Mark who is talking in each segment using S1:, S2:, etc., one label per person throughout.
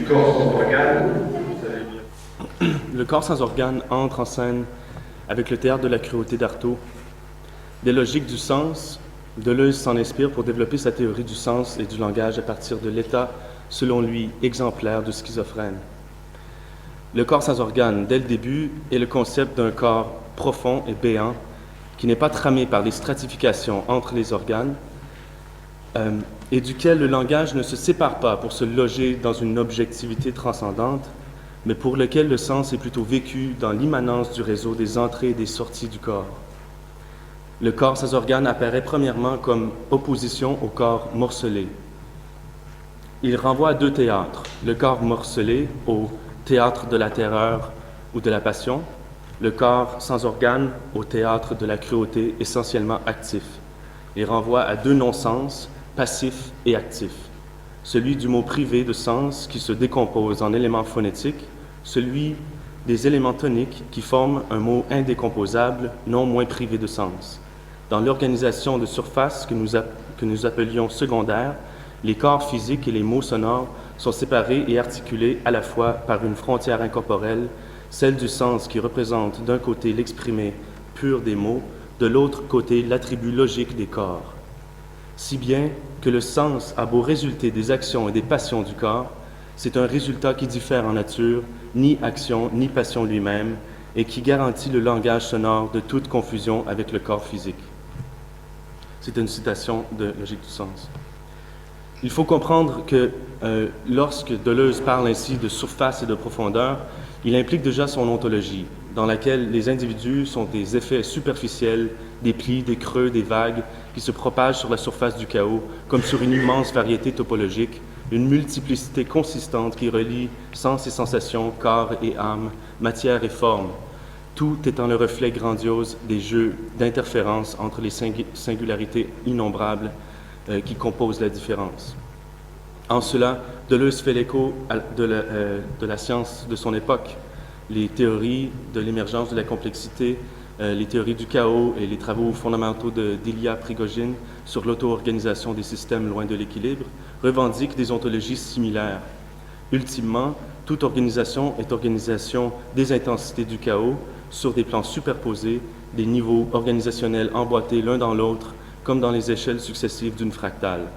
S1: corps sans organe.
S2: Le corps sans organe entre en scène avec le théâtre de la cruauté d'Artaud. Des logiques du sens, Deleuze s'en inspire pour développer sa théorie du sens et du langage à partir de l'état, selon lui, exemplaire du schizophrène. Le corps sans organe, dès le début, est le concept d'un corps profond et béant qui n'est pas tramé par les stratifications entre les organes et duquel le langage ne se sépare pas pour se loger dans une objectivité transcendante, mais pour lequel le sens est plutôt vécu dans l'immanence du réseau des entrées et des sorties du corps. Le corps sans organes apparaît premièrement comme opposition au corps morcelé. Il renvoie à deux théâtres, le corps morcelé au théâtre de la terreur ou de la passion, le corps sans organes au théâtre de la cruauté essentiellement actif. Il renvoie à deux non-sens, passif et actif. Celui du mot privé de sens qui se décompose en éléments phonétiques, celui des éléments toniques qui forment un mot indécomposable, non moins privé de sens. Dans l'organisation de surface que nous appelions secondaire, les corps physiques et les mots sonores sont séparés et articulés à la fois par une frontière incorporelle, celle du sens qui représente d'un côté l'exprimé pur des mots, de l'autre côté l'attribut logique des corps. Si bien que le sens a beau résulter des actions et des passions du corps, c'est un résultat qui diffère en nature, ni action ni passion lui-même, et qui garantit le langage sonore de toute confusion avec le corps physique. C'est une citation de Logique du sens. Il faut comprendre que lorsque Deleuze parle ainsi de surface et de profondeur, il implique déjà son ontologie, dans laquelle les individus sont des effets superficiels, des plis, des creux, des vagues, qui se propagent sur la surface du chaos, comme sur une immense variété topologique, une multiplicité consistante qui relie sens et sensations, corps et âme, matière et forme, tout étant le reflet grandiose des jeux d'interférence entre les singularités innombrables qui composent la différence. En cela, Deleuze fait l'écho de la science de son époque, les théories de l'émergence de la complexité, les théories du chaos et les travaux fondamentaux d'Ilya Prigogine sur l'auto-organisation des systèmes loin de l'équilibre revendiquent des ontologies similaires. Ultimement, toute organisation est organisation des intensités du chaos sur des plans superposés, des niveaux organisationnels emboîtés l'un dans l'autre, comme dans les échelles successives d'une fractale.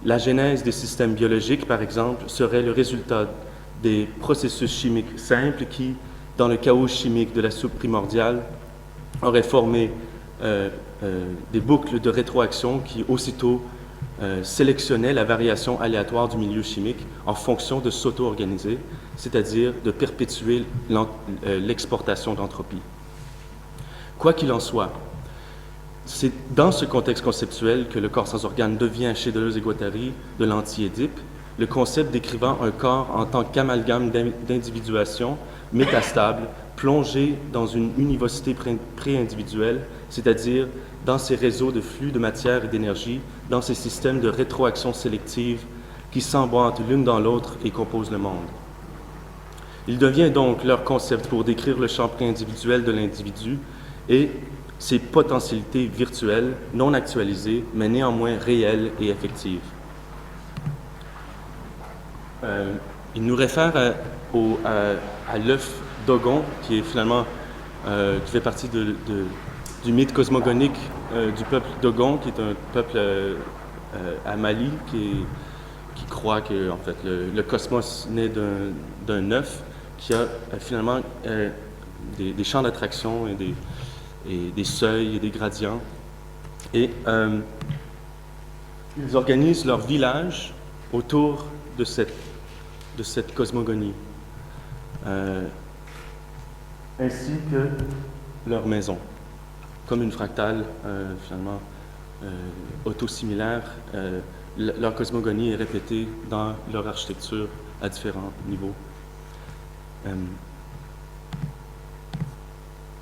S2: La genèse des systèmes biologiques, par exemple, serait le résultat des processus chimiques simples qui, dans le chaos chimique de la soupe primordiale, auraient formé des boucles de rétroaction qui, aussitôt, sélectionnaient la variation aléatoire du milieu chimique en fonction de s'auto-organiser, c'est-à-dire de perpétuer l'exportation d'entropie. Quoi qu'il en soit, c'est dans ce contexte conceptuel que le corps sans organe devient, chez Deleuze et Guattari, de l'anti-Édipe, le concept décrivant un corps en tant qu'amalgame d'individuation métastable, plongé dans une univocité pré-individuelle, c'est-à-dire dans ces réseaux de flux de matière et d'énergie, dans ces systèmes de rétroaction sélective qui s'emboîtent l'une dans l'autre et composent le monde. Il devient donc leur concept pour décrire le champ pré-individuel de l'individu et ses potentialités virtuelles, non actualisées, mais néanmoins réelles et effectives. Il nous réfère à l'œuf Dogon, qui est finalement qui fait partie du mythe cosmogonique du peuple Dogon, qui est un peuple à Mali qui croit que en fait le cosmos naît d'un œuf qui a finalement des champs d'attraction et des seuils et des gradients. Et ils organisent leur village autour de cette cosmogonie, ainsi que leur maison, comme une fractale finalement autosimilaire. Leur cosmogonie est répétée dans leur architecture à différents niveaux.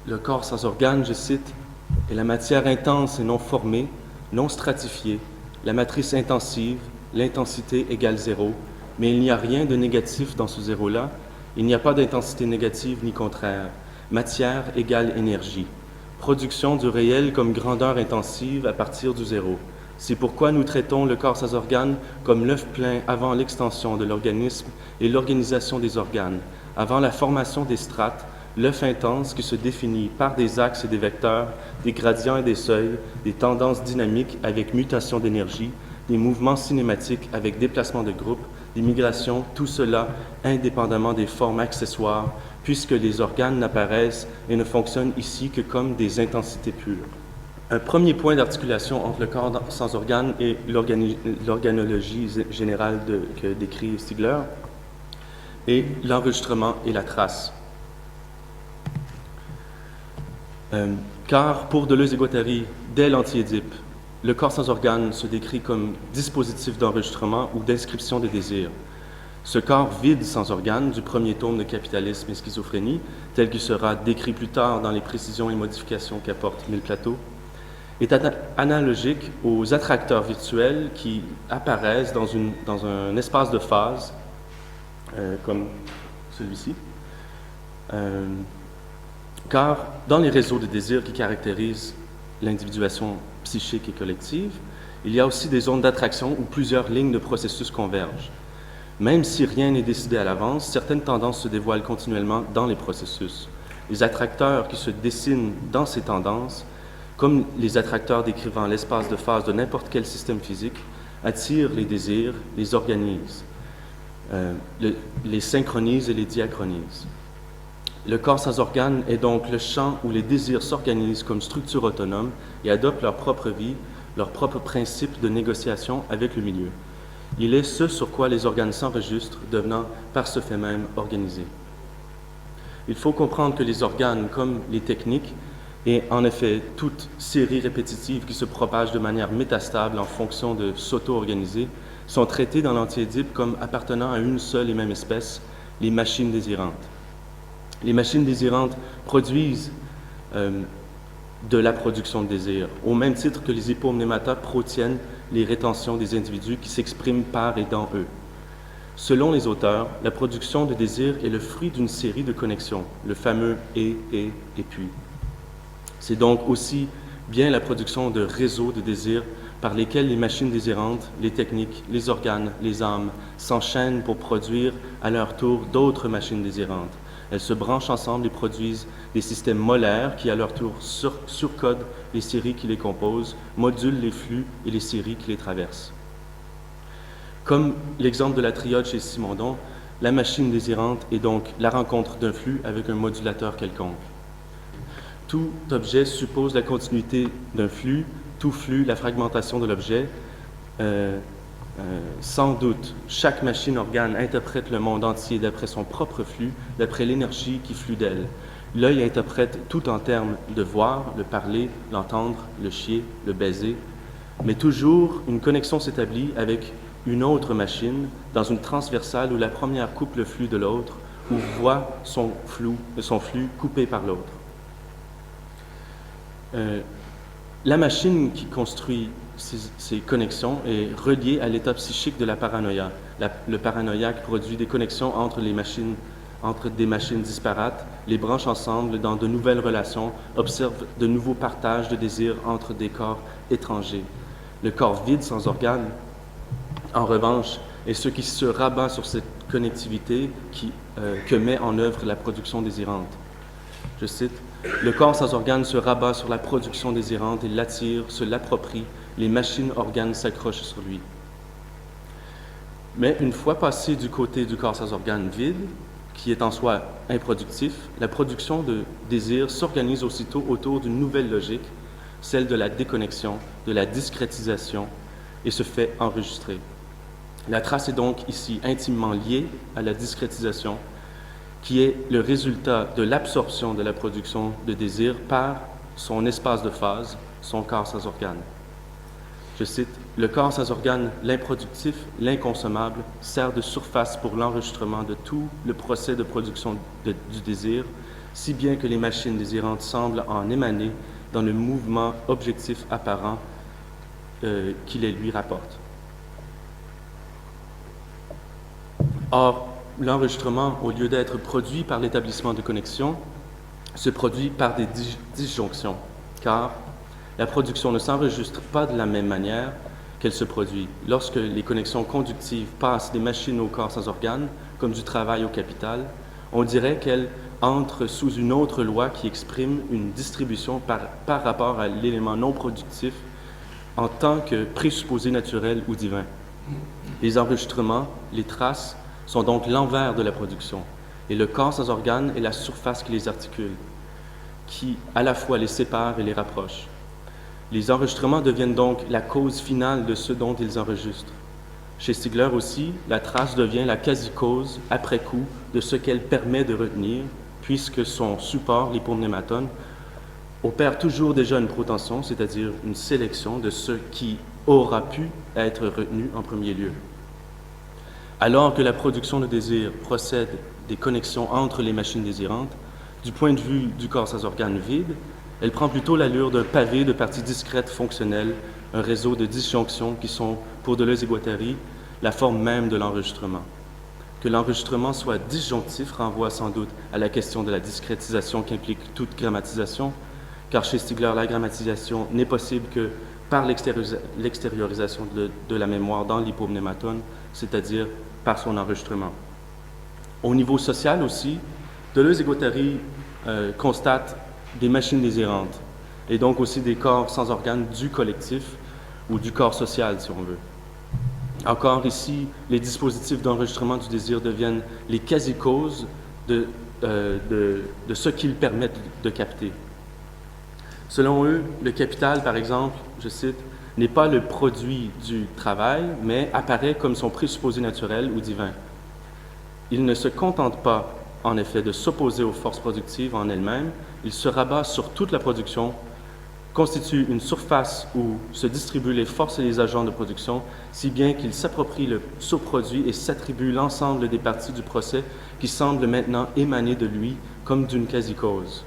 S2: Le corps sans organe, je cite, est la matière intense et non formée, non stratifiée, la matrice intensive, l'intensité égale zéro, mais il n'y a rien de négatif dans ce zéro-là, il n'y a pas d'intensité négative ni contraire. Matière égale énergie, production du réel comme grandeur intensive à partir du zéro, C'est pourquoi nous traitons le corps sans organes comme l'œuf plein avant l'extension de l'organisme et l'organisation des organes, avant la formation des strates, l'œuf intense qui se définit par des axes et des vecteurs, des gradients et des seuils, des tendances dynamiques avec mutation d'énergie, des mouvements cinématiques avec déplacement de groupe, des migrations, tout cela indépendamment des formes accessoires, puisque les organes n'apparaissent et ne fonctionnent ici que comme des intensités pures. Un premier point d'articulation entre le corps sans organes et l'organologie générale que décrit Stigler est l'enregistrement et la trace. Car pour Deleuze et Guattari, dès l'anti-Édipe, le corps sans organes se décrit comme dispositif d'enregistrement ou d'inscription des désirs. Ce corps vide sans organes du premier tome de Capitalisme et Schizophrénie, tel qu'il sera décrit plus tard dans les précisions et modifications qu'apporte Mille Plateaux, est analogique aux attracteurs virtuels qui apparaissent dans un espace de phase, comme celui-ci. Car dans les réseaux de désirs qui caractérisent l'individuation psychique et collective, il y a aussi des zones d'attraction où plusieurs lignes de processus convergent. Même si rien n'est décidé à l'avance, certaines tendances se dévoilent continuellement dans les processus. Les attracteurs qui se dessinent dans ces tendances, comme les attracteurs décrivant l'espace de phase de n'importe quel système physique, attirent les désirs, les organisent, les synchronisent et les diachronisent. Le corps sans organes est donc le champ où les désirs s'organisent comme structure autonome et adoptent leur propre vie, leur propre principe de négociation avec le milieu. Il est ce sur quoi les organes s'enregistrent, devenant par ce fait même organisés. Il faut comprendre que les organes, comme les techniques, et en effet toute série répétitive qui se propage de manière métastable en fonction de s'auto-organiser, sont traités dans l'anti-Édipe comme appartenant à une seule et même espèce, les machines désirantes. Les machines désirantes produisent de la production de désir, au même titre que les hypomnémata protiennent les rétentions des individus qui s'expriment par et dans eux. Selon les auteurs, la production de désir est le fruit d'une série de connexions, le fameux et puis. C'est donc aussi bien la production de réseaux de désir par lesquels les machines désirantes, les techniques, les organes, les âmes s'enchaînent pour produire à leur tour d'autres machines désirantes. Elles se branchent ensemble et produisent des systèmes molaires qui, à leur tour, surcodent les séries qui les composent, modulent les flux et les séries qui les traversent. Comme l'exemple de la triode chez Simondon, la machine désirante est donc la rencontre d'un flux avec un modulateur quelconque. Tout objet suppose la continuité d'un flux, tout flux, la fragmentation de l'objet. Sans doute, chaque machine-organe interprète le monde entier d'après son propre flux, d'après l'énergie qui flue d'elle. L'œil interprète tout en termes de voir, le parler, l'entendre, le chier, le baiser, mais toujours une connexion s'établit avec une autre machine dans une transversale où la première coupe le flux de l'autre, ou voit son flux coupé par l'autre. La machine qui construit ces connexions est reliée à l'état psychique de la paranoïa. Le paranoïaque produit des connexions entre des machines disparates, les branche ensemble dans de nouvelles relations, observe de nouveaux partages de désirs entre des corps étrangers. Le corps vide sans organes, en revanche, est ce qui se rabat sur cette connectivité que met en œuvre la production désirante. Je cite, « Le corps sans organes se rabat sur la production désirante et l'attire, se l'approprie, les machines-organes s'accrochent sur lui. » Mais une fois passé du côté du corps sans organes vide, qui est en soi improductif, la production de désir s'organise aussitôt autour d'une nouvelle logique, celle de la déconnexion, de la discrétisation, et se fait enregistrer. La trace est donc ici intimement liée à la discrétisation, qui est le résultat de l'absorption de la production de désir par son espace de phase, son corps sans organes. Je cite, « Le corps sans organes, l'improductif, l'inconsommable, sert de surface pour l'enregistrement de tout le procès de production du désir, si bien que les machines désirantes semblent en émaner dans le mouvement objectif apparent qui les lui rapporte. » Or, l'enregistrement, au lieu d'être produit par l'établissement de connexion, se produit par des disjonctions, car la production ne s'enregistre pas de la même manière qu'elle se produit. Lorsque les connexions conductives passent des machines au corps sans organes, comme du travail au capital, on dirait qu'elles entrent sous une autre loi qui exprime une distribution par rapport à l'élément non productif en tant que présupposé naturel ou divin. Les enregistrements, les traces, sont donc l'envers de la production, et le corps sans organes est la surface qui les articule, qui à la fois les sépare et les rapproche. Les enregistrements deviennent donc la cause finale de ce dont ils enregistrent. Chez Stigler aussi, la trace devient la quasi-cause, après coup, de ce qu'elle permet de retenir, puisque son support, l'hypomnématone, opère toujours déjà une protension, c'est-à-dire une sélection de ce qui aura pu être retenu en premier lieu. Alors que la production de désir procède des connexions entre les machines désirantes, du point de vue du corps sans organes vide, elle prend plutôt l'allure d'un pavé de parties discrètes fonctionnelles, un réseau de disjonctions qui sont, pour Deleuze et Guattari, la forme même de l'enregistrement. Que l'enregistrement soit disjonctif renvoie sans doute à la question de la discrétisation qu'implique toute grammatisation, car chez Stigler, la grammatisation n'est possible que par l'extériorisation de la mémoire dans l'hypomnématone, c'est-à-dire par son enregistrement. Au niveau social aussi, Deleuze et Guattari constatent des machines désirantes, et donc aussi des corps sans organes du collectif ou du corps social, si on veut. Encore ici, les dispositifs d'enregistrement du désir deviennent les quasi-causes de ce qu'ils permettent de capter. Selon eux, le capital, par exemple, je cite, n'est pas le produit du travail, mais apparaît comme son présupposé naturel ou divin. Il ne se contente pas, en effet, de s'opposer aux forces productives en elles-mêmes, il se rabat sur toute la production, constitue une surface où se distribuent les forces et les agents de production, si bien qu'il s'approprie le sous-produit et s'attribue l'ensemble des parties du procès qui semblent maintenant émaner de lui comme d'une quasi-cause.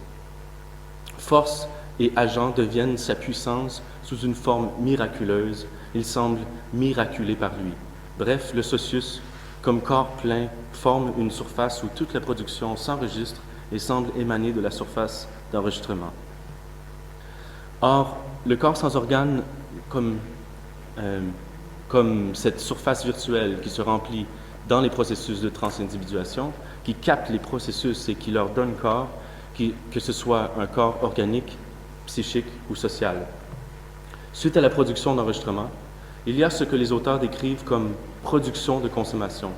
S2: Force et agents deviennent sa puissance sous une forme miraculeuse, il semble miraculé par lui. Bref, le socius, comme corps plein, forme une surface où toute la production s'enregistre et semble émaner de la surface d'enregistrement. Or, le corps sans organes, comme cette surface virtuelle qui se remplit dans les processus de transindividuation, qui capte les processus et qui leur donne corps, que ce soit un corps organique, psychique ou social. Suite à la production d'enregistrement, il y a ce que les auteurs décrivent comme production de consommation.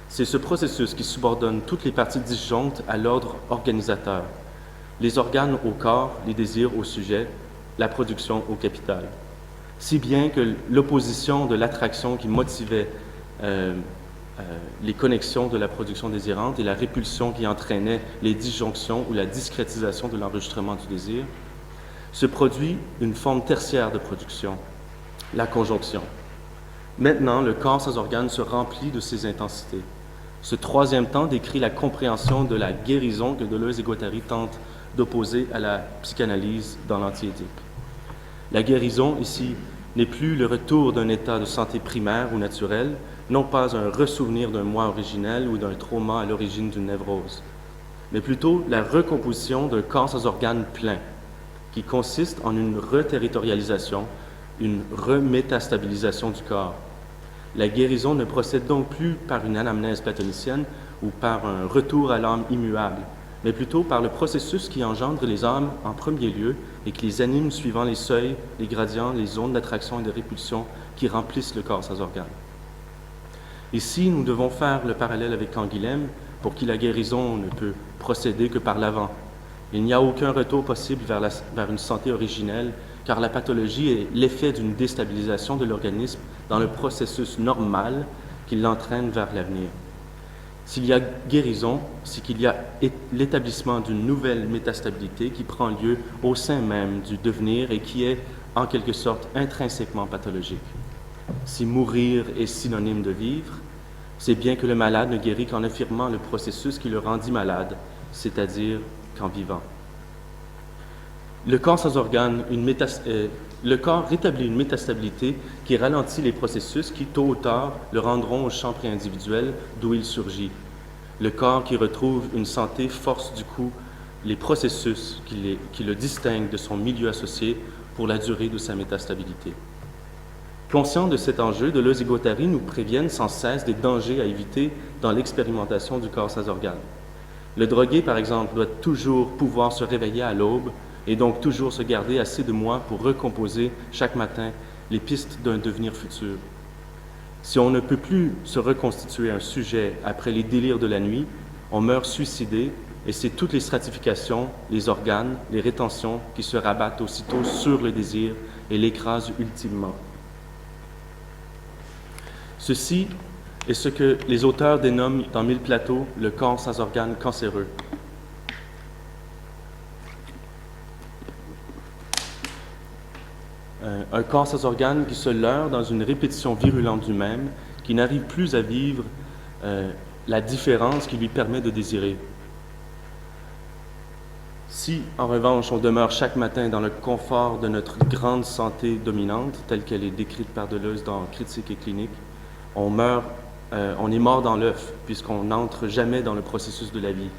S2: C'est ce processus qui subordonne toutes les parties disjonctes à l'ordre organisateur, les organes au corps, les désirs au sujet, la production au capital. Si bien que l'opposition de l'attraction qui motivait les connexions de la production désirante et la répulsion qui entraînait les disjonctions ou la discrétisation de l'enregistrement du désir, se produit une forme tertiaire de production, la conjonction. Maintenant, le corps sans organes se remplit de ces intensités. Ce troisième temps décrit la compréhension de la guérison que Deleuze et Guattari tentent d'opposer à la psychanalyse dans l'anti-éthique. La guérison, ici, n'est plus le retour d'un état de santé primaire ou naturel, non pas un ressouvenir d'un moi originel ou d'un trauma à l'origine d'une névrose, mais plutôt la recomposition d'un corps sans organes plein, qui consiste en une reterritorialisation, une remétastabilisation du corps. La guérison ne procède donc plus par une anamnèse platonicienne ou par un retour à l'âme immuable, mais plutôt par le processus qui engendre les âmes en premier lieu et qui les anime suivant les seuils, les gradients, les zones d'attraction et de répulsion qui remplissent le corps sans organes. Ici, nous devons faire le parallèle avec Canguilhem, pour qui la guérison ne peut procéder que par l'avant. Il n'y a aucun retour possible vers une santé originelle, car la pathologie est l'effet d'une déstabilisation de l'organisme dans le processus normal qui l'entraîne vers l'avenir. S'il y a guérison, c'est qu'il y a l'établissement d'une nouvelle métastabilité qui prend lieu au sein même du devenir et qui est, en quelque sorte, intrinsèquement pathologique. Si mourir est synonyme de vivre, c'est bien que le malade ne guérit qu'en affirmant le processus qui le rendit malade, c'est-à-dire qu'en vivant. Le corps sans organes, le corps rétablit une métastabilité qui ralentit les processus qui, tôt ou tard, le rendront au champ préindividuel d'où il surgit. Le corps qui retrouve une santé force du coup les processus qui le distinguent de son milieu associé pour la durée de sa métastabilité. Conscients de cet enjeu, Deleuze et Guattari nous préviennent sans cesse des dangers à éviter dans l'expérimentation du corps sans organes. Le drogué, par exemple, doit toujours pouvoir se réveiller à l'aube et donc toujours se garder assez de moi pour recomposer chaque matin les pistes d'un devenir futur. Si on ne peut plus se reconstituer un sujet après les délires de la nuit, on meurt suicidé et c'est toutes les stratifications, les organes, les rétentions qui se rabattent aussitôt sur le désir et l'écrasent ultimement. Ceci est ce que les auteurs dénomment dans Mille plateaux le corps sans organes cancéreux. Un corps sans organes qui se leurre dans une répétition virulente du même, qui n'arrive plus à vivre la différence qui lui permet de désirer. Si, en revanche, on demeure chaque matin dans le confort de notre grande santé dominante, telle qu'elle est décrite par Deleuze dans Critique et clinique, on est mort dans l'œuf, puisqu'on n'entre jamais dans le processus de la vie.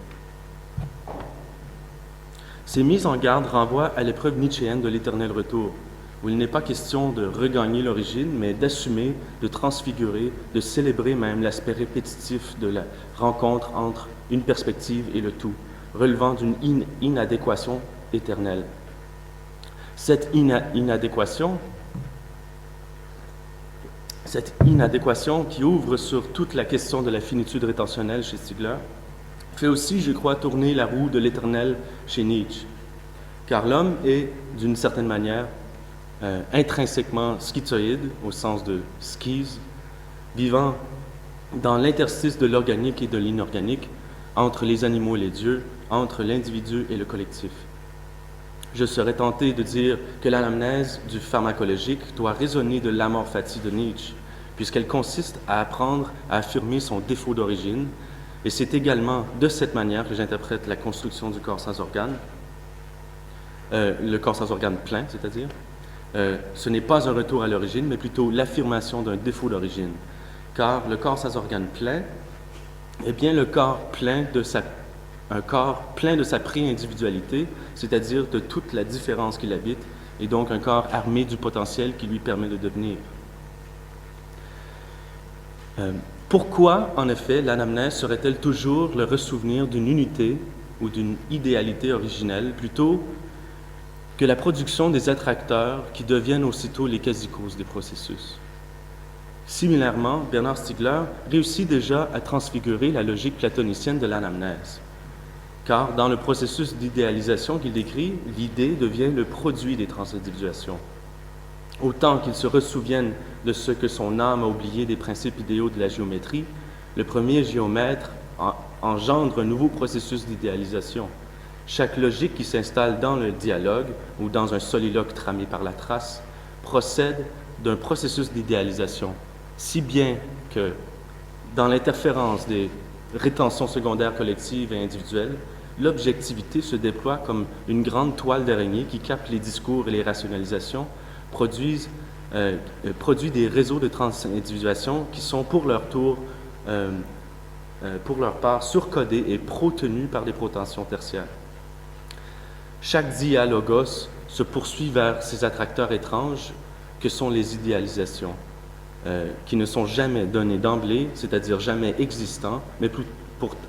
S2: Ces mises en garde renvoient à l'épreuve nietzschéenne de l'éternel retour, où il n'est pas question de regagner l'origine, mais d'assumer, de transfigurer, de célébrer même l'aspect répétitif de la rencontre entre une perspective et le tout, relevant d'une inadéquation éternelle. Cette inadéquation qui ouvre sur toute la question de la finitude rétentionnelle chez Stigler, fait aussi, je crois, tourner la roue de l'éternel chez Nietzsche. Car l'homme est, d'une certaine manière, intrinsèquement schizoïde, au sens de schise, vivant dans l'interstice de l'organique et de l'inorganique, entre les animaux et les dieux, entre l'individu et le collectif. Je serais tenté de dire que l'anamnèse du pharmacologique doit résonner de l'amor fati de Nietzsche, puisqu'elle consiste à apprendre à affirmer son défaut d'origine, et c'est également de cette manière que j'interprète la construction du corps sans organes, le corps sans organes plein, c'est-à-dire. Ce n'est pas un retour à l'origine, mais plutôt l'affirmation d'un défaut d'origine, car le corps sans organes plein est bien le corps plein de un corps plein de sa pré-individualité, c'est-à-dire de toute la différence qu'il habite, et donc un corps armé du potentiel qui lui permet de devenir. Pourquoi, en effet, l'anamnèse serait-elle toujours le ressouvenir d'une unité ou d'une idéalité originelle, plutôt que la production des attracteurs qui deviennent aussitôt les quasi-causes des processus? Similairement, Bernard Stiegler réussit déjà à transfigurer la logique platonicienne de l'anamnèse. Car dans le processus d'idéalisation qu'il décrit, l'idée devient le produit des transindividuations. Autant qu'il se ressouvienne de ce que son âme a oublié des principes idéaux de la géométrie, le premier géomètre engendre un nouveau processus d'idéalisation. Chaque logique qui s'installe dans le dialogue ou dans un soliloque tramé par la trace procède d'un processus d'idéalisation, si bien que dans l'interférence des rétentions secondaires collectives et individuelles, l'objectivité se déploie comme une grande toile d'araignée qui capte les discours et les rationalisations, produit des réseaux de transindividuation qui sont pour leur tour, pour leur part, surcodés et protenus par des protensions tertiaires. Chaque dialogos se poursuit vers ces attracteurs étranges que sont les idéalisations, qui ne sont jamais donnés d'emblée, c'est-à-dire jamais existants,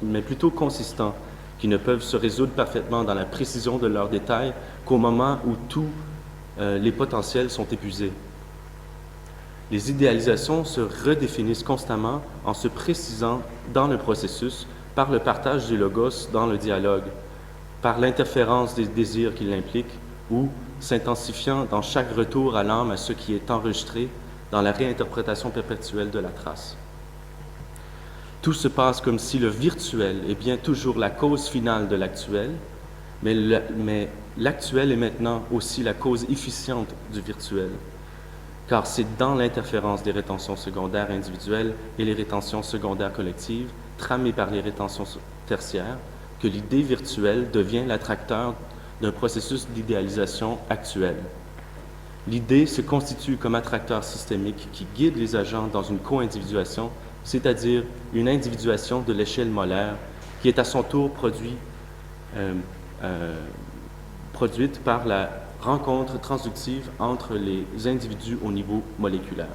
S2: mais plutôt consistants, qui ne peuvent se résoudre parfaitement dans la précision de leurs détails qu'au moment où tous les potentiels sont épuisés. Les idéalisations se redéfinissent constamment en se précisant dans le processus par le partage du logos dans le dialogue, par l'interférence des désirs qu'il implique ou s'intensifiant dans chaque retour à l'âme à ce qui est enregistré dans la réinterprétation perpétuelle de la trace. Tout se passe comme si le virtuel est bien toujours la cause finale de l'actuel, mais l'actuel est maintenant aussi la cause efficiente du virtuel, car c'est dans l'interférence des rétentions secondaires individuelles et les rétentions secondaires collectives, tramées par les rétentions tertiaires, que l'idée virtuelle devient l'attracteur d'un processus d'idéalisation actuel. L'idée se constitue comme attracteur systémique qui guide les agents dans une co-individuation, c'est-à-dire une individuation de l'échelle molaire qui est à son tour produite par la rencontre transductive entre les individus au niveau moléculaire.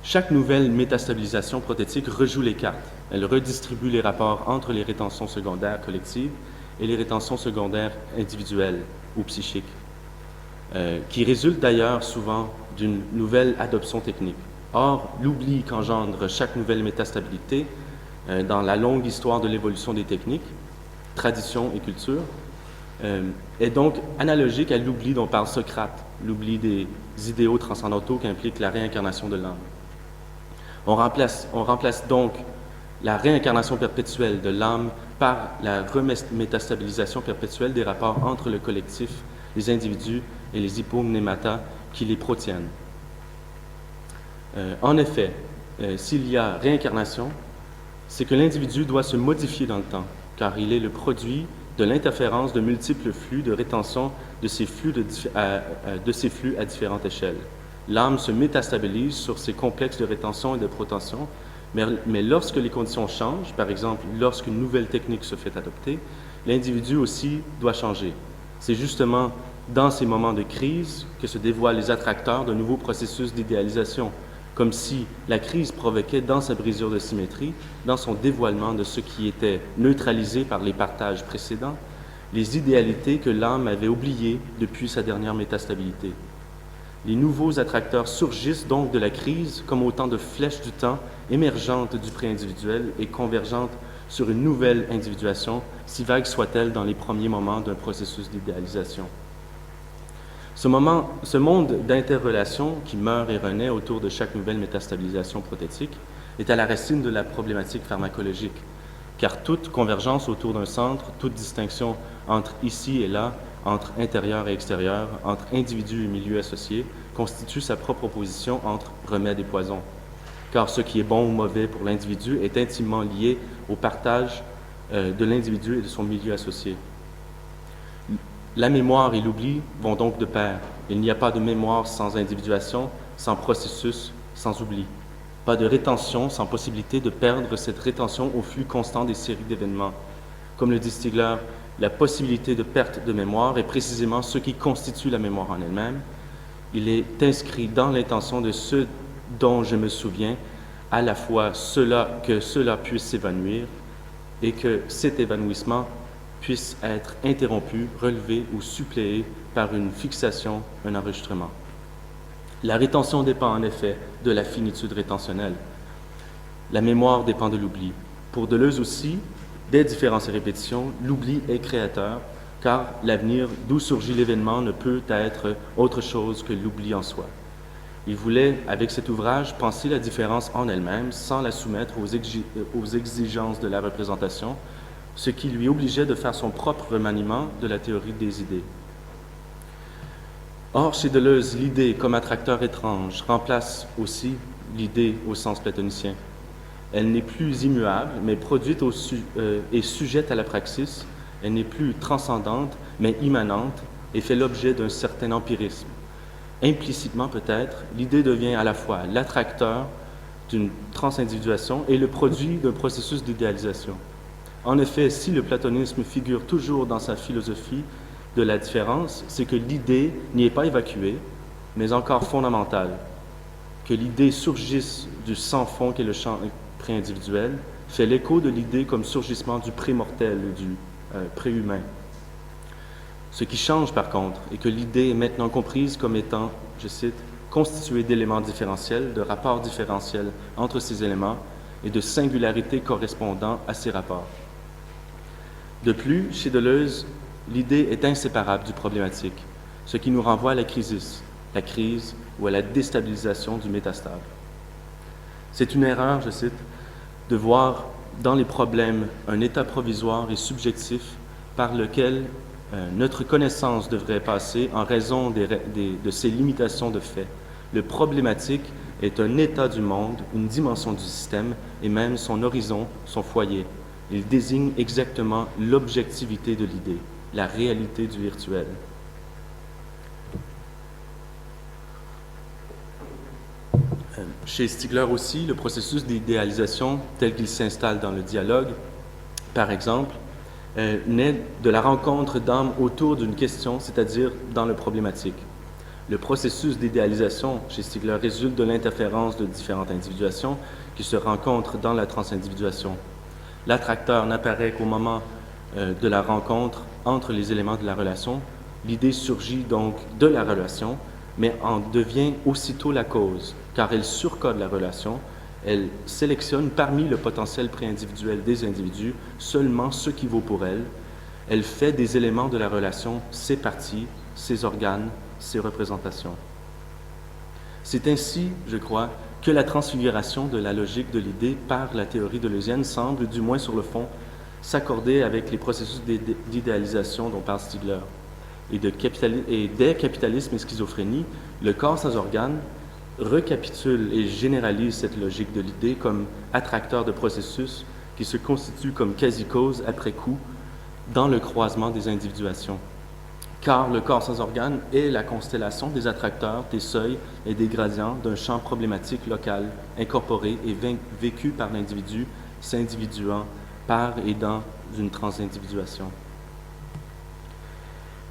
S2: Chaque nouvelle métastabilisation prothétique rejoue les cartes. Elle redistribue les rapports entre les rétentions secondaires collectives et les rétentions secondaires individuelles ou psychiques, qui résultent d'ailleurs souvent d'une nouvelle adoption technique. Or, l'oubli qu'engendre chaque nouvelle métastabilité dans la longue histoire de l'évolution des techniques, traditions et cultures, est donc analogique à l'oubli dont parle Socrate, l'oubli des idéaux transcendantaux qu'implique la réincarnation de l'âme. On remplace donc la réincarnation perpétuelle de l'âme par la remétastabilisation perpétuelle des rapports entre le collectif, les individus et les hypomnémata qui les protiennent. En effet, s'il y a réincarnation, c'est que l'individu doit se modifier dans le temps, car il est le produit de l'interférence de multiples flux de rétention de ces flux à différentes échelles. L'âme se métastabilise sur ces complexes de rétention et de protention, mais lorsque les conditions changent, par exemple lorsqu'une nouvelle technique se fait adopter, l'individu aussi doit changer. C'est justement dans ces moments de crise que se dévoilent les attracteurs de nouveaux processus d'idéalisation, comme si la crise provoquait dans sa brisure de symétrie, dans son dévoilement de ce qui était neutralisé par les partages précédents, les idéalités que l'âme avait oubliées depuis sa dernière métastabilité. Les nouveaux attracteurs surgissent donc de la crise comme autant de flèches du temps émergentes du pré-individuel et convergentes sur une nouvelle individuation, si vague soit-elle dans les premiers moments d'un processus d'idéalisation. Ce monde d'interrelation qui meurt et renaît autour de chaque nouvelle métastabilisation prothétique est à la racine de la problématique pharmacologique, car toute convergence autour d'un centre, toute distinction entre ici et là, entre intérieur et extérieur, entre individus et milieux associés, constitue sa propre opposition entre remède et poison. Car ce qui est bon ou mauvais pour l'individu est intimement lié au partage de l'individu et de son milieu associé. La mémoire et l'oubli vont donc de pair. Il n'y a pas de mémoire sans individuation, sans processus, sans oubli. Pas de rétention sans possibilité de perdre cette rétention au flux constant des séries d'événements. Comme le dit Stigler, la possibilité de perte de mémoire est précisément ce qui constitue la mémoire en elle-même. Il est inscrit dans l'intention de ce dont je me souviens, à la fois que cela puisse s'évanouir et que cet évanouissement puisse être interrompu, relevé ou suppléé par une fixation, un enregistrement. La rétention dépend en effet de la finitude rétentionnelle. La mémoire dépend de l'oubli. Pour Deleuze aussi, dès différences et répétitions, l'oubli est créateur, car l'avenir d'où surgit l'événement ne peut être autre chose que l'oubli en soi. Il voulait, avec cet ouvrage, penser la différence en elle-même sans la soumettre aux exigences de la représentation, ce qui lui obligeait de faire son propre remaniement de la théorie des idées. Or, chez Deleuze, l'idée, comme attracteur étrange, remplace aussi l'idée au sens platonicien. Elle n'est plus immuable, mais produite et sujette à la praxis. Elle n'est plus transcendante, mais immanente, et fait l'objet d'un certain empirisme. Implicitement peut-être, l'idée devient à la fois l'attracteur d'une transindividuation et le produit d'un processus d'idéalisation. En effet, si le platonisme figure toujours dans sa philosophie de la différence, c'est que l'idée n'y est pas évacuée, mais encore fondamentale. Que l'idée surgisse du sans-fond qu'est le champ pré-individuel fait l'écho de l'idée comme surgissement du pré-mortel, du pré-humain. Ce qui change par contre est que l'idée est maintenant comprise comme étant, je cite, constituée d'éléments différentiels, de rapports différentiels entre ces éléments et de singularités correspondant à ces rapports. De plus, chez Deleuze, l'idée est inséparable du problématique, ce qui nous renvoie à la crise ou à la déstabilisation du métastable. C'est une erreur, je cite, de voir dans les problèmes un état provisoire et subjectif par lequel notre connaissance devrait passer en raison de ses limitations de fait. Le problématique est un état du monde, une dimension du système et même son horizon, son foyer. Il désigne exactement l'objectivité de l'idée, la réalité du virtuel. Chez Stigler aussi, le processus d'idéalisation tel qu'il s'installe dans le dialogue, par exemple, naît de la rencontre d'âmes autour d'une question, c'est-à-dire dans le problématique. Le processus d'idéalisation chez Stigler résulte de l'interférence de différentes individuations qui se rencontrent dans la transindividuation. L'attracteur n'apparaît qu'au moment de la rencontre entre les éléments de la relation. L'idée surgit donc de la relation, mais en devient aussitôt la cause, car elle surcode la relation, elle sélectionne parmi le potentiel préindividuel des individus seulement ce qui vaut pour elle, elle fait des éléments de la relation ses parties, ses organes, ses représentations. C'est ainsi, je crois, que la transfiguration de la logique de l'idée par la théorie deleuzienne semble, du moins sur le fond, s'accorder avec les processus d'idéalisation dont parle Stigler. Et dès Capitalisme et Schizophrénie, le corps sans organes recapitule et généralise cette logique de l'idée comme attracteur de processus qui se constitue comme quasi-cause après coup dans le croisement des individuations. Car le corps sans organes est la constellation des attracteurs, des seuils et des gradients d'un champ problématique local, incorporé et vécu par l'individu, s'individuant par et dans une transindividuation.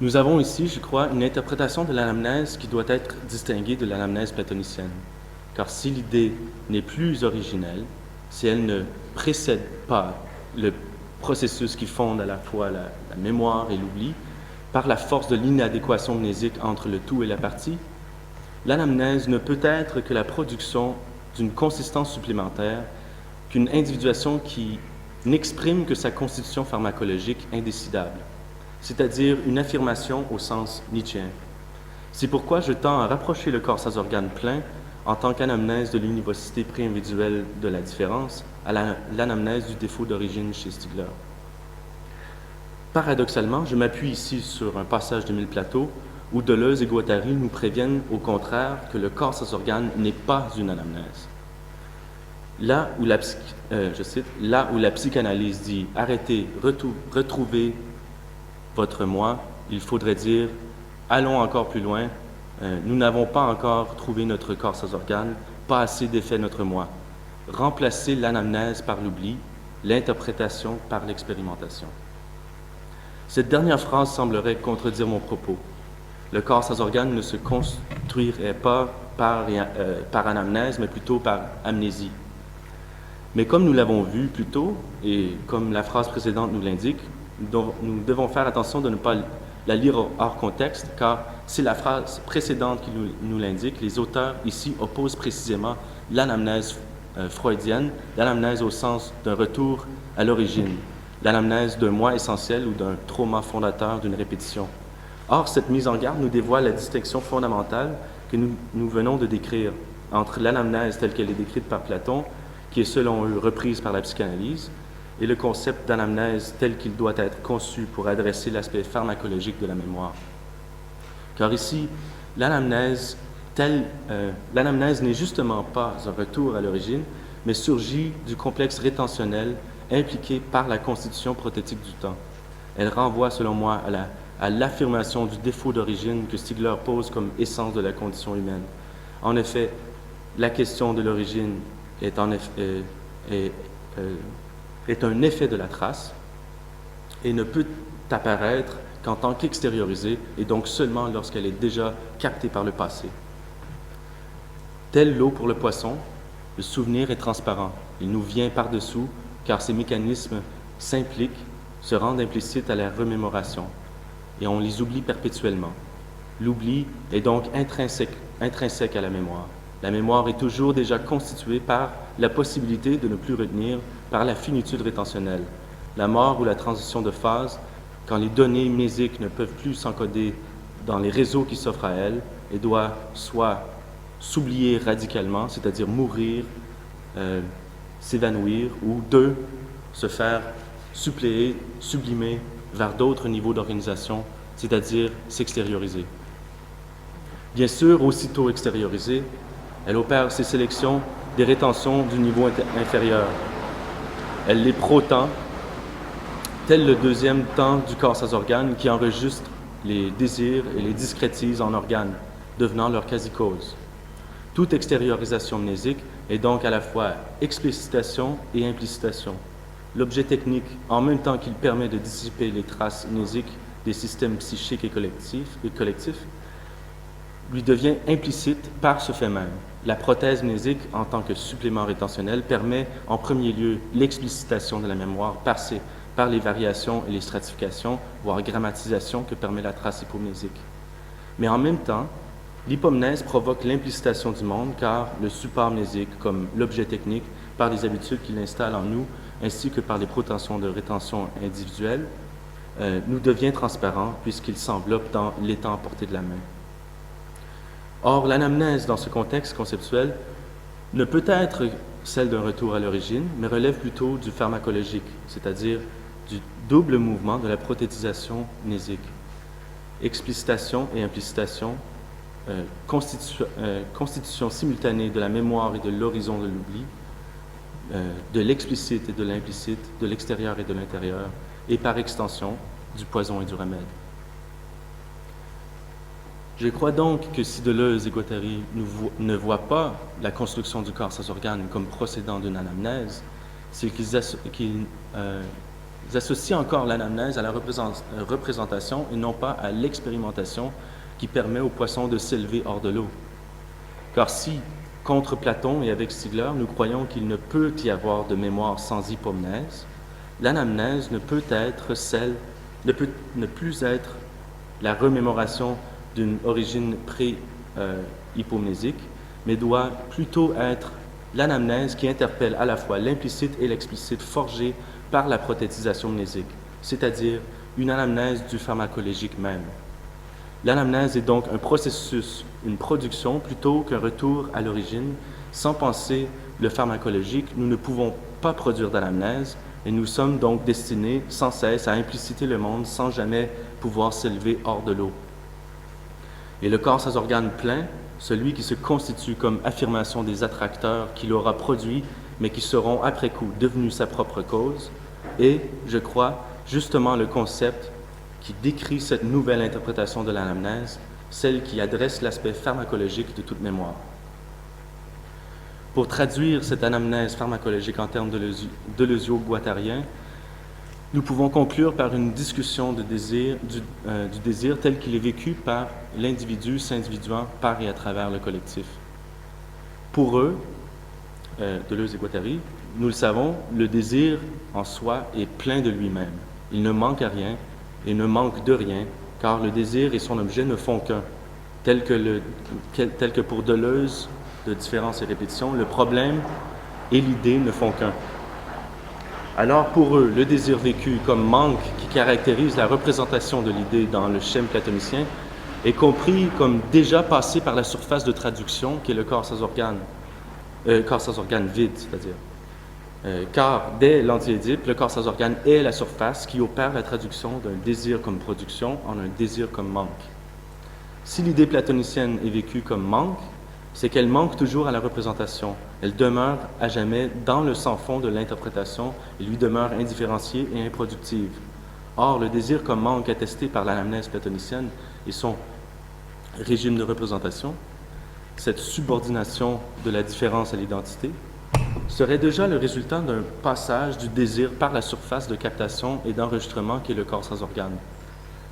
S2: Nous avons ici, je crois, une interprétation de l'anamnèse qui doit être distinguée de l'anamnèse platonicienne. Car si l'idée n'est plus originelle, si elle ne précède pas le processus qui fonde à la fois la mémoire et l'oubli, par la force de l'inadéquation mnésique entre le tout et la partie, l'anamnèse ne peut être que la production d'une consistance supplémentaire, qu'une individuation qui n'exprime que sa constitution pharmacologique indécidable, c'est-à-dire une affirmation au sens nietzschéen. C'est pourquoi je tends à rapprocher le corps sans organes plein en tant qu'anamnèse de l'univocité préindividuelle de la différence à l'anamnèse du défaut d'origine chez Stigler. Paradoxalement, je m'appuie ici sur un passage de Mille Plateaux où Deleuze et Guattari nous préviennent au contraire que le corps sans organes n'est pas une anamnèse. Là où la psychanalyse dit « arrêtez, retrouvez votre moi », il faudrait dire « allons encore plus loin, nous n'avons pas encore trouvé notre corps sans organes, pas assez défait notre moi. Remplacez l'anamnèse par l'oubli, l'interprétation par l'expérimentation. » Cette dernière phrase semblerait contredire mon propos. Le corps sans organes ne se construirait pas par anamnèse, mais plutôt par amnésie. Mais comme nous l'avons vu plus tôt, et comme la phrase précédente nous l'indique, nous devons faire attention de ne pas la lire hors contexte, car c'est la phrase précédente qui nous l'indique. Les auteurs ici opposent précisément l'anamnèse freudienne, l'anamnèse au sens d'un retour à l'origine, l'anamnèse d'un moi essentiel ou d'un trauma fondateur d'une répétition. Or, cette mise en garde nous dévoile la distinction fondamentale que nous venons de décrire entre l'anamnèse telle qu'elle est décrite par Platon, qui est selon eux reprise par la psychanalyse, et le concept d'anamnèse tel qu'il doit être conçu pour adresser l'aspect pharmacologique de la mémoire. Car ici, l'anamnèse n'est justement pas un retour à l'origine, mais surgit du complexe rétentionnel impliqué par la constitution prothétique du temps. Elle renvoie, selon moi, à l'affirmation du défaut d'origine que Stigler pose comme essence de la condition humaine. En effet, la question de l'origine est un effet de la trace et ne peut apparaître qu'en tant qu'extériorisée et donc seulement lorsqu'elle est déjà captée par le passé. Telle l'eau pour le poisson, le souvenir est transparent. Il nous vient par-dessous car ces mécanismes s'impliquent, se rendent implicites à la remémoration et on les oublie perpétuellement. L'oubli est donc intrinsèque à la mémoire. La mémoire est toujours déjà constituée par la possibilité de ne plus retenir, par la finitude rétentionnelle. La mort ou la transition de phase, quand les données mnésiques ne peuvent plus s'encoder dans les réseaux qui s'offrent à elles, et doit soit s'oublier radicalement, c'est-à-dire mourir, s'évanouir, ou deux, se faire suppléer, sublimer vers d'autres niveaux d'organisation, c'est-à-dire s'extérioriser. Bien sûr, aussitôt extériorisée, elle opère ses sélections des rétentions du niveau inférieur. Elle les protend, tel le deuxième temps du corps sans organes qui enregistre les désirs et les discrétise en organes, devenant leur quasi-cause. Toute extériorisation mnésique est donc à la fois explicitation et implicitation. L'objet technique, en même temps qu'il permet de dissiper les traces mnésiques des systèmes psychiques et collectifs, lui devient implicite par ce fait même. La prothèse mnésique, en tant que supplément rétentionnel, permet en premier lieu l'explicitation de la mémoire par les variations et les stratifications, voire grammatisation que permet la trace hypomnésique. Mais en même temps, l'hypomnèse provoque l'implicitation du monde car le support mnésique, comme l'objet technique, par les habitudes qu'il installe en nous, ainsi que par les prétentions de rétention individuelle, nous devient transparent puisqu'il s'enveloppe dans l'étant à portée de la main. Or, l'anamnèse dans ce contexte conceptuel ne peut être celle d'un retour à l'origine, mais relève plutôt du pharmacologique, c'est-à-dire du double mouvement de la prothétisation mnésique. Explicitation et implicitation, constitution simultanée de la mémoire et de l'horizon de l'oubli, de l'explicite et de l'implicite, de l'extérieur et de l'intérieur, et par extension, du poison et du remède. Je crois donc que si Deleuze et Guattari ne voient pas la construction du corps sans organe comme procédant d'une anamnèse, c'est qu'ils associent encore l'anamnèse à la représentation et non pas à l'expérimentation qui permet au poisson de s'élever hors de l'eau. Car si, contre Platon et avec Stigler, nous croyons qu'il ne peut y avoir de mémoire sans hypomnèse, l'anamnèse ne plus être la remémoration d'une origine pré-hypomnésique, mais doit plutôt être l'anamnèse qui interpelle à la fois l'implicite et l'explicite forgée par la prothétisation mnésique, c'est-à-dire une anamnèse du pharmacologique même. L'anamnèse est donc un processus, une production, plutôt qu'un retour à l'origine. Sans penser le pharmacologique, nous ne pouvons pas produire d'anamnèse, et nous sommes donc destinés sans cesse à impliciter le monde sans jamais pouvoir s'élever hors de l'eau. Et le corps sans organe plein, celui qui se constitue comme affirmation des attracteurs qu'il aura produits, mais qui seront après coup devenus sa propre cause, est, je crois, justement le concept qui décrit cette nouvelle interprétation de l'anamnèse, celle qui adresse l'aspect pharmacologique de toute mémoire. Pour traduire cette anamnèse pharmacologique en termes deleuzio-guattariens, nous pouvons conclure par une discussion du désir tel qu'il est vécu par l'individu s'individuant par et à travers le collectif. Pour eux, Deleuze et Guattari, nous le savons, le désir en soi est plein de lui-même. Il ne manque à rien et ne manque de rien, car le désir et son objet ne font qu'un. Tel que pour Deleuze, de différence et répétition, le problème et l'idée ne font qu'un. Alors pour eux, le désir vécu comme manque qui caractérise la représentation de l'idée dans le schème platonicien est compris comme déjà passé par la surface de traduction qui est le corps sans organe vide, c'est-à-dire. Car dès l'anti-Édipe, le corps sans organe est la surface qui opère la traduction d'un désir comme production en un désir comme manque. Si l'idée platonicienne est vécue comme manque, c'est qu'elle manque toujours à la représentation. Elle demeure à jamais dans le sans-fond de l'interprétation et lui demeure indifférenciée et improductive. Or, le désir comme manque attesté par l'anamnèse platonicienne et son régime de représentation, cette subordination de la différence à l'identité, serait déjà le résultat d'un passage du désir par la surface de captation et d'enregistrement qu'est le corps sans organe.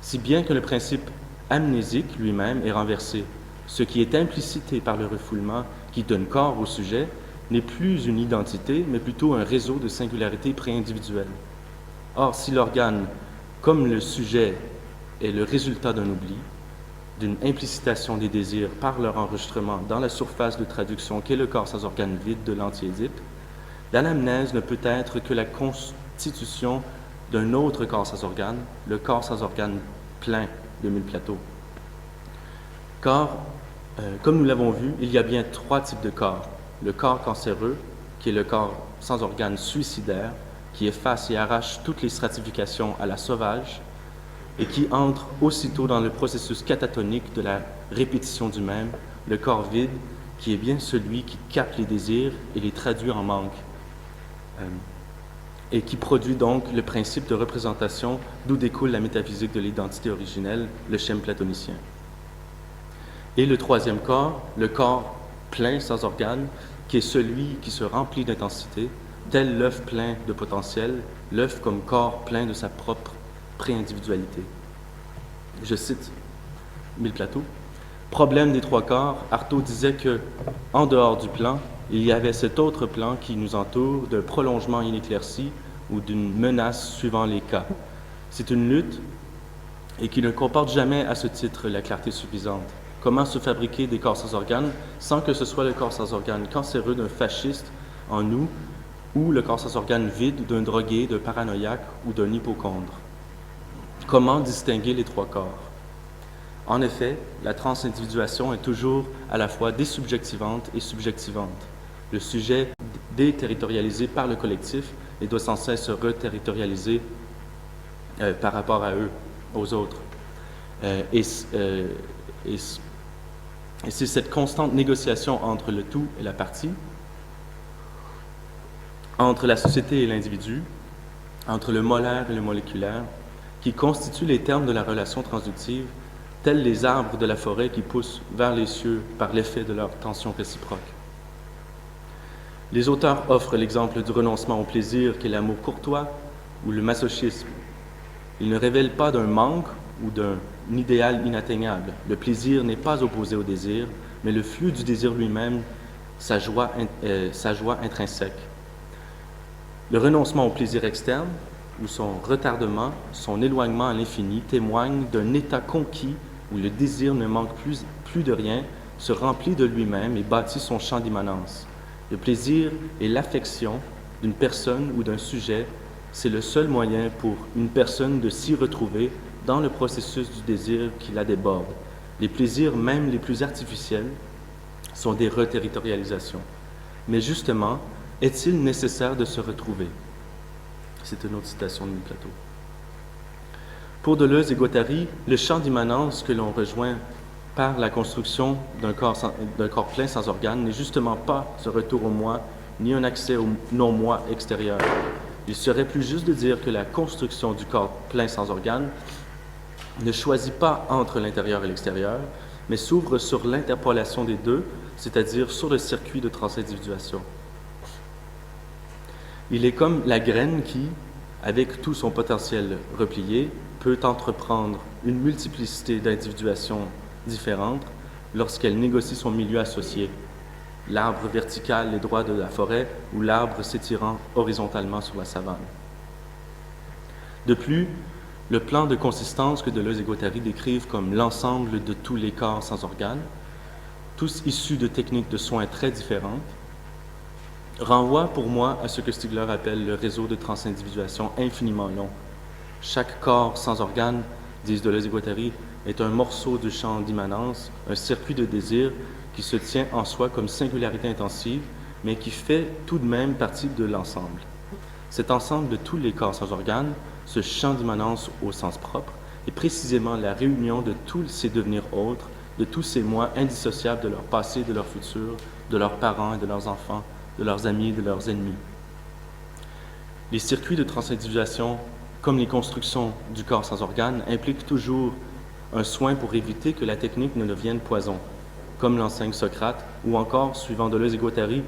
S2: Si bien que le principe amnésique lui-même est renversé. Ce qui est implicité par le refoulement qui donne corps au sujet n'est plus une identité, mais plutôt un réseau de singularités pré-individuelles. Or, si l'organe, comme le sujet, est le résultat d'un oubli, d'une implicitation des désirs par leur enregistrement dans la surface de traduction qu'est le corps sans organe vide de l'anti-Édipe, l'anamnèse ne peut être que la constitution d'un autre corps sans organe, le corps sans organe plein de Mille Plateaux. Car, comme nous l'avons vu, il y a bien trois types de corps. Le corps cancéreux, qui est le corps sans organe suicidaire, qui efface et arrache toutes les stratifications à la sauvage et qui entre aussitôt dans le processus catatonique de la répétition du même, le corps vide, qui est bien celui qui capte les désirs et les traduit en manque, et qui produit donc le principe de représentation d'où découle la métaphysique de l'identité originelle, le schème platonicien. Et le troisième corps, le corps plein, sans organes, qui est celui qui se remplit d'intensité, tel l'œuf plein de potentiel, l'œuf comme corps plein de sa propre pré-individualité. Je cite Mille Plateau. Problème des trois corps, Artaud disait que, en dehors du plan, il y avait cet autre plan qui nous entoure d'un prolongement inéclairci ou d'une menace suivant les cas. C'est une lutte et qui ne comporte jamais à ce titre la clarté suffisante. Comment se fabriquer des corps sans organes sans que ce soit le corps sans organes cancéreux d'un fasciste en nous ou le corps sans organes vide d'un drogué, d'un paranoïaque ou d'un hypocondre? Comment distinguer les trois corps? En effet, la transindividuation est toujours à la fois désubjectivante et subjectivante. Le sujet déterritorialisé par le collectif et doit sans cesse se reterritorialiser par rapport à eux, aux autres. Et c'est cette constante négociation entre le tout et la partie, entre la société et l'individu, entre le molaire et le moléculaire, qui constitue les termes de la relation transductive, tels les arbres de la forêt qui poussent vers les cieux par l'effet de leur tension réciproque. Les auteurs offrent l'exemple du renoncement au plaisir qu'est l'amour courtois ou le masochisme. Ils ne révèlent pas d'un manque ou d'un idéal inatteignable. Le plaisir n'est pas opposé au désir, mais le flux du désir lui-même, sa joie intrinsèque. Le renoncement au plaisir externe, ou son retardement, son éloignement à l'infini, témoigne d'un état conquis où le désir ne manque plus de rien, se remplit de lui-même et bâtit son champ d'immanence. Le plaisir et l'affection d'une personne ou d'un sujet, c'est le seul moyen pour une personne de s'y retrouver dans le processus du désir qui la déborde. Les plaisirs, même les plus artificiels, sont des reterritorialisations. Mais justement, est-il nécessaire de se retrouver? C'est une autre citation de Plateau. Pour Deleuze et Guattari, le champ d'immanence que l'on rejoint par la construction d'un corps plein sans organes n'est justement pas ce retour au moi, ni un accès au non-moi extérieur. Il serait plus juste de dire que la construction du corps plein sans organes ne choisit pas entre l'intérieur et l'extérieur, mais s'ouvre sur l'interpolation des deux, c'est-à-dire sur le circuit de transindividuation. Il est comme la graine qui, avec tout son potentiel replié, peut entreprendre une multiplicité d'individuations différentes lorsqu'elle négocie son milieu associé, l'arbre vertical et droit de la forêt ou l'arbre s'étirant horizontalement sur la savane. De plus, le plan de consistance que Deleuze et Guattari décrivent comme l'ensemble de tous les corps sans organes, tous issus de techniques de soins très différentes, renvoie pour moi à ce que Stigler appelle le réseau de transindividuation infiniment long. Chaque corps sans organes, disent Deleuze et Guattari, est un morceau du champ d'immanence, un circuit de désir qui se tient en soi comme singularité intensive, mais qui fait tout de même partie de l'ensemble. Cet ensemble de tous les corps sans organes, ce champ d'immanence au sens propre, est précisément la réunion de tous ces devenirs autres, de tous ces moi indissociables de leur passé, de leur futur, de leurs parents et de leurs enfants, de leurs amis et de leurs ennemis. Les circuits de transindividuation, comme les constructions du corps sans organes, impliquent toujours un soin pour éviter que la technique ne devienne poison, comme l'enseigne Socrate, ou encore, suivant Deleuze et Guattari,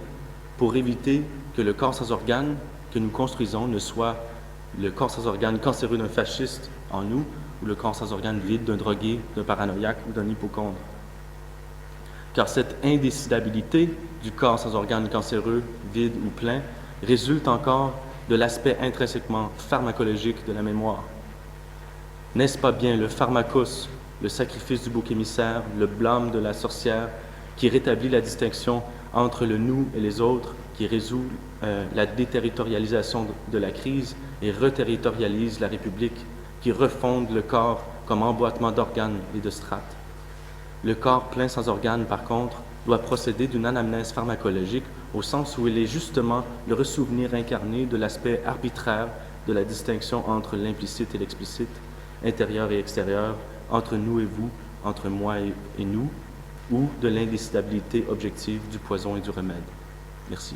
S2: pour éviter que le corps sans organes que nous construisons ne soit le corps sans organes cancéreux d'un fasciste en nous, ou le corps sans organes vide d'un drogué, d'un paranoïaque ou d'un hypocondre. Car cette indécidabilité du corps sans organes cancéreux, vide ou plein, résulte encore de l'aspect intrinsèquement pharmacologique de la mémoire. N'est-ce pas bien le pharmakos, le sacrifice du bouc émissaire, le blâme de la sorcière, qui rétablit la distinction entre le nous et les autres, qui résout la déterritorialisation de la crise et reterritorialise la République, qui refonde le corps comme emboîtement d'organes et de strates? Le corps plein sans organes, par contre, doit procéder d'une anamnèse pharmacologique au sens où il est justement le ressouvenir incarné de l'aspect arbitraire de la distinction entre l'implicite et l'explicite, intérieur et extérieur, entre nous et vous, entre moi et nous, ou de l'indécidabilité objective du poison et du remède. Merci.